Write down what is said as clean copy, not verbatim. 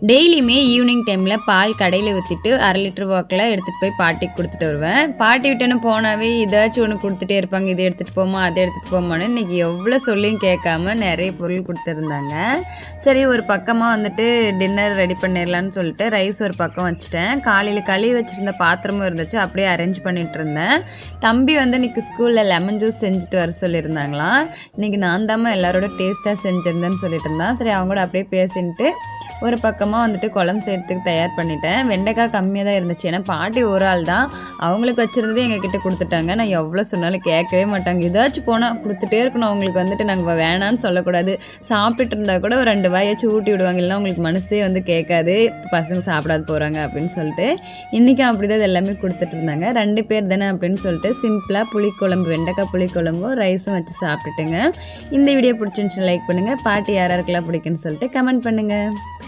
டெய்லியுமே ஈவினிங் டைமில் பால் கடையில் ஊற்றிட்டு 1/2 லிட்டர் வாக்கில் எடுத்துகிட்டு போய் பாட்டிக்கு கொடுத்துட்டு வருவேன். பாட்டி விட்டுன்னு போனாவே ஏதாச்சும் ஒன்று கொடுத்துட்டே இருப்பாங்க. இதை எடுத்துகிட்டு போமா, அதை எடுத்துகிட்டு போமான்னு இன்றைக்கி எவ்வளோ சொல்லியும் கேட்காம நிறைய பொருள் கொடுத்துருந்தாங்க. சரி, ஒரு பக்கமாக வந்துட்டு டின்னர் ரெடி பண்ணிடலான்னு சொல்லிட்டு ரைஸ் ஒரு பக்கம் வச்சுட்டேன். காலையில் கழுவி வச்சுருந்த பாத்திரமும் இருந்துச்சு, அப்படியே அரேஞ்ச் பண்ணிகிட்டு இருந்தேன். தம்பி வந்து இன்றைக்கி ஸ்கூலில் லெமன் ஜூஸ் செஞ்சுட்டு வர சொல்லியிருந்தாங்களாம். இன்றைக்கி நான் தாம்மா எல்லாரோட டேஸ்ட்டாக செஞ்சுருந்தேன்னு சொல்லிட்டு இருந்தேன். சரி, அவங்களோட அப்படியே பேசின்ட்டு ஒரு பக்கமாக வந்துட்டு குழம்பு செய்கிறதுக்கு தயார் பண்ணிட்டேன். வெண்டைக்காய் கம்மியாக தான் இருந்துச்சு, ஏன்னா பாட்டி ஒரு ஆள் தான். அவங்களுக்கு வச்சுருந்ததே எங்ககிட்ட கொடுத்துட்டாங்க. நான் எவ்வளோ சொன்னாலும் கேட்கவே மாட்டாங்க. ஏதாச்சும் போனால் கொடுத்துட்டே இருக்கணும். அவங்களுக்கு வந்துட்டு நாங்கள் வேணான்னு சொல்லக்கூடாது. சாப்பிட்டுட்டு இருந்தால் கூட ஒரு 2 வாயாச்சும் ஊட்டி விடுவாங்க, இல்லைனா அவங்களுக்கு மனசே வந்து கேட்காது, பசங்க சாப்பிடாது போகிறாங்க அப்படின்னு சொல்லிட்டு. இன்றைக்கும் அப்படி தான் எல்லாமே கொடுத்துட்டு இருந்தாங்க. 2 பேர் தானே அப்படின்னு சொல்லிட்டு சிம்பிளாக புளிக்குழம்பு, வெண்டைக்காய் புளிக்குழம்பும் ரைஸும் வச்சு சாப்பிட்டுட்டுங்க. இந்த வீடியோ பிடிச்சிருந்துச்சுன்னு லைக் பண்ணுங்கள். பாட்டி யாராருக்கெல்லாம் பிடிக்குன்னு சொல்லிட்டு கமெண்ட் பண்ணுங்கள்.